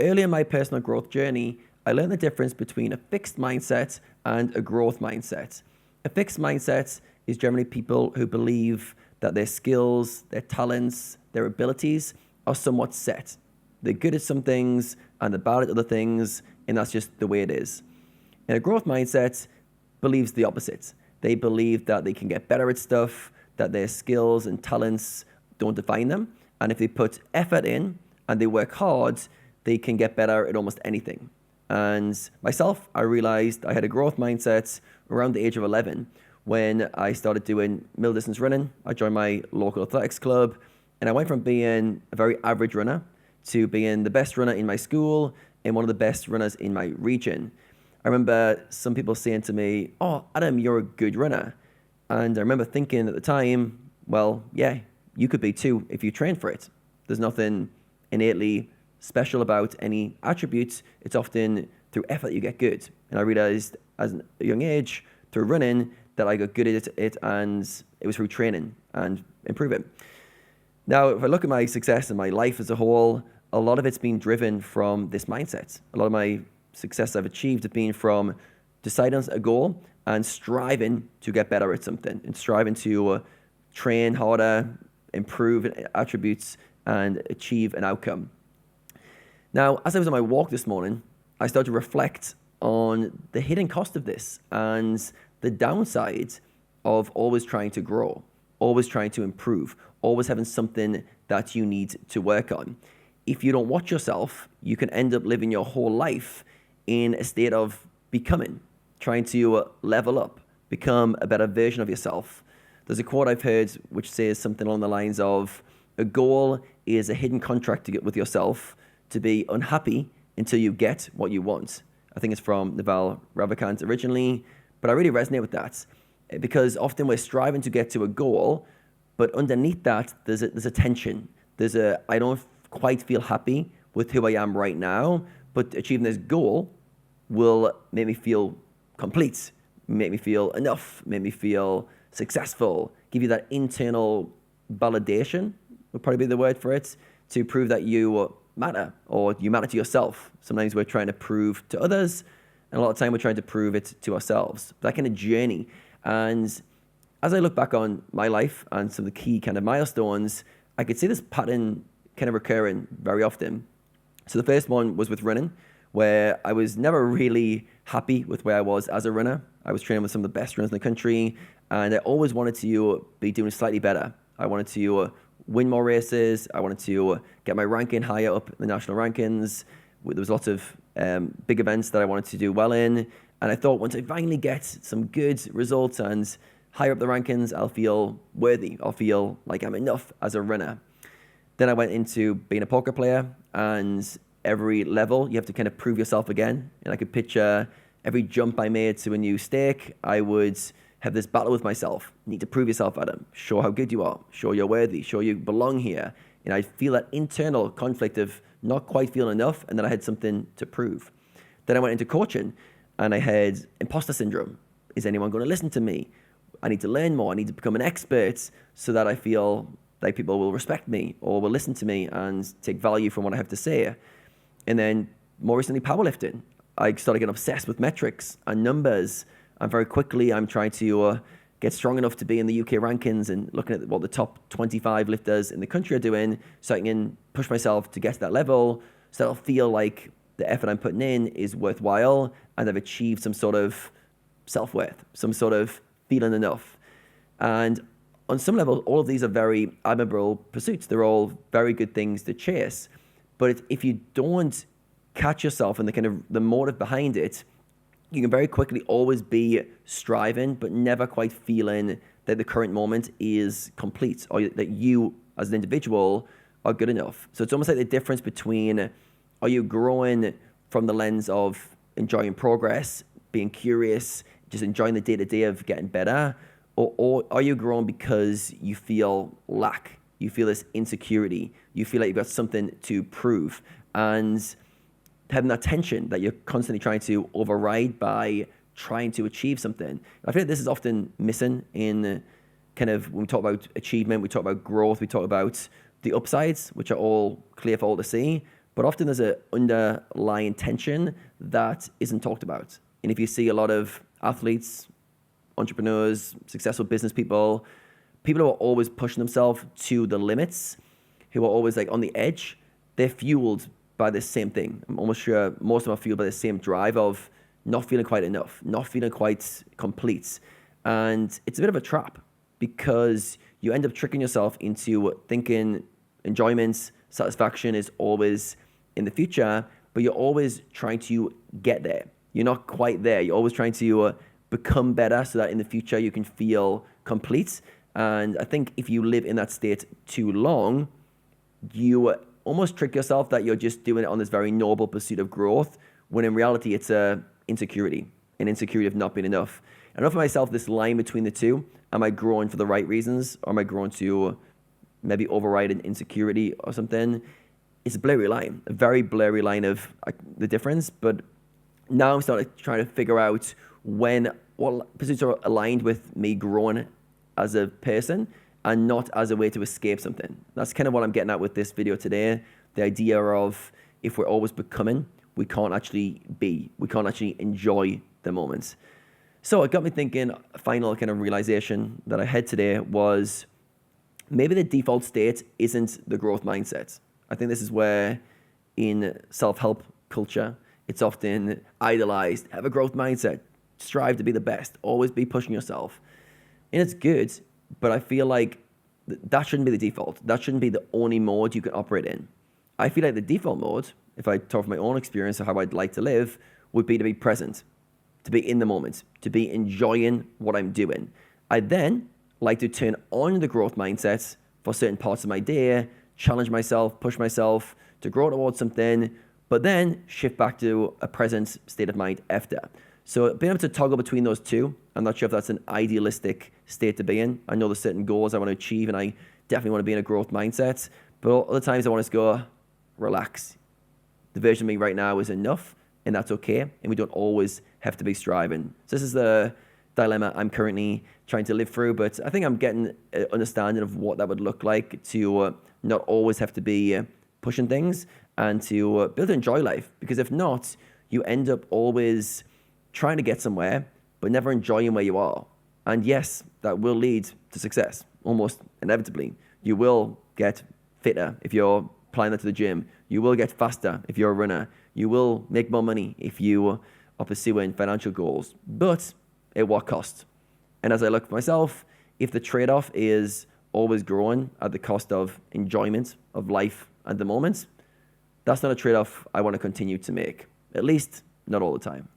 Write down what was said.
early in my personal growth journey, I learned the difference between a fixed mindset and a growth mindset. A fixed mindset is generally people who believe that their skills, their talents, their abilities are somewhat set. They're good at some things and they're bad at other things, and that's just the way it is. And a growth mindset believes the opposite. They believe that they can get better at stuff, that their skills and talents don't define them. And if they put effort in and they work hard, they can get better at almost anything. And myself, I realized I had a growth mindset around the age of 11 when I started doing middle distance running. I joined my local athletics club, and I went from being a very average runner to being the best runner in my school and one of the best runners in my region. I remember some people saying to me, "Oh, Adam, you're a good runner." And I remember thinking at the time, well, yeah, you could be too if you train for it. There's nothing innately special about any attributes. It's often through effort you get good. And I realized as a young age, through running, that I got good at it, and it was through training and improving. Now, if I look at my success and my life as a whole, a lot of it's been driven from this mindset. A lot of my success I've achieved have been from deciding on a goal and striving to get better at something and striving to train harder, improve attributes, and achieve an outcome. Now, as I was on my walk this morning, I started to reflect on the hidden cost of this and the downside of always trying to grow, always trying to improve, always having something that you need to work on. If you don't watch yourself, you can end up living your whole life in a state of becoming, trying to level up, become a better version of yourself. There's a quote I've heard which says something along the lines of, "A goal is a hidden contract to get with yourself to be unhappy until you get what you want." I think it's from Naval Ravikant originally, but I really resonate with that because often we're striving to get to a goal, but underneath that, there's a tension. I don't quite feel happy with who I am right now, but achieving this goal will make me feel complete, make me feel enough, make me feel successful, give you that internal validation, would probably be the word for it, to prove that you matter or you matter to yourself. Sometimes we're trying to prove to others, and a lot of time we're trying to prove it to ourselves. That kind of journey. And as I look back on my life and some of the key kind of milestones, I could see this pattern kind of recurring very often. So the first one was with running, where I was never really happy with where I was as a runner. I was training with some of the best runners in the country, and I always wanted to be doing slightly better. I wanted to win more races. I wanted to get my ranking higher up in the national rankings. There was lots of big events that I wanted to do well in. And I thought once I finally get some good results and higher up the rankings, I'll feel worthy. I'll feel like I'm enough as a runner. Then I went into being a poker player, and every level you have to kind of prove yourself again. And I could picture every jump I made to a new stake, I would have this battle with myself. You need to prove yourself, Adam. Show how good you are. Show you're worthy. Show you belong here. And I feel that internal conflict of not quite feeling enough, and then I had something to prove. Then I went into coaching, and I had imposter syndrome. Is anyone going to listen to me? I need to learn more. I need to become an expert so that I feel like people will respect me or will listen to me and take value from what I have to say. And then more recently, powerlifting. I started getting obsessed with metrics and numbers. And very quickly, I'm trying to get strong enough to be in the UK rankings and looking at what the top 25 lifters in the country are doing so I can push myself to get to that level so that I'll feel like the effort I'm putting in is worthwhile and I've achieved some sort of self-worth, some sort of feeling enough. And on some level, all of these are very admirable pursuits. They're all very good things to chase. But if you don't catch yourself and the kind of the motive behind it, you can very quickly always be striving, but never quite feeling that the current moment is complete or that you as an individual are good enough. So it's almost like the difference between, are you growing from the lens of enjoying progress, being curious, just enjoying the day-to-day of getting better, or are you growing because you feel lack, you feel this insecurity, you feel like you've got something to prove, and having that tension that you're constantly trying to override by trying to achieve something. I feel like this is often missing in kind of, when we talk about achievement, we talk about growth, we talk about the upsides, which are all clear for all to see, but often there's an underlying tension that isn't talked about. And if you see a lot of athletes, entrepreneurs, successful business people, people who are always pushing themselves to the limits, who are always like on the edge, they're fueled by the same thing. I'm almost sure most of them are fueled by the same drive of not feeling quite enough, not feeling quite complete. And it's a bit of a trap because you end up tricking yourself into thinking enjoyment, satisfaction is always in the future, but you're always trying to get there. You're not quite there. You're always trying to become better so that in the future you can feel complete. And I think if you live in that state too long, you almost trick yourself that you're just doing it on this very noble pursuit of growth, when in reality it's an insecurity of not being enough. I know for myself, this line between the two, am I growing for the right reasons, or am I growing to maybe override an insecurity or something? It's a blurry line, a very blurry line of the difference. But now I'm starting trying to figure out what pursuits are aligned with me growing as a person and not as a way to escape something. That's kind of what I'm getting at with this video today. The idea of if we're always becoming, we can't actually be. We can't actually enjoy the moments. So it got me thinking, a final kind of realization that I had today was maybe the default state isn't the growth mindset. I think this is where in self-help culture, it's often idolized. Have a growth mindset. Strive to be the best. Always be pushing yourself. And it's good, but I feel like that shouldn't be the default. That shouldn't be the only mode you can operate in. I feel like the default mode, if I talk from my own experience of how I'd like to live, would be to be present, to be in the moment, to be enjoying what I'm doing. I then like to turn on the growth mindset for certain parts of my day, challenge myself, push myself to grow towards something, but then shift back to a present state of mind after. So being able to toggle between those two, I'm not sure if that's an idealistic state to be in. I know there's certain goals I want to achieve, and I definitely want to be in a growth mindset, but other times I want to go, relax. The version of me right now is enough, and that's okay, and we don't always have to be striving. So this is the dilemma I'm currently trying to live through, but I think I'm getting an understanding of what that would look like to not always have to be pushing things and to be able to enjoy life. Because if not, you end up always trying to get somewhere, but never enjoying where you are. And yes, that will lead to success, almost inevitably. You will get fitter if you're applying that to the gym. You will get faster if you're a runner. You will make more money if you are pursuing financial goals. But at what cost? And as I look for myself, if the trade-off is always growing at the cost of enjoyment of life at the moment, that's not a trade-off I want to continue to make, at least not all the time.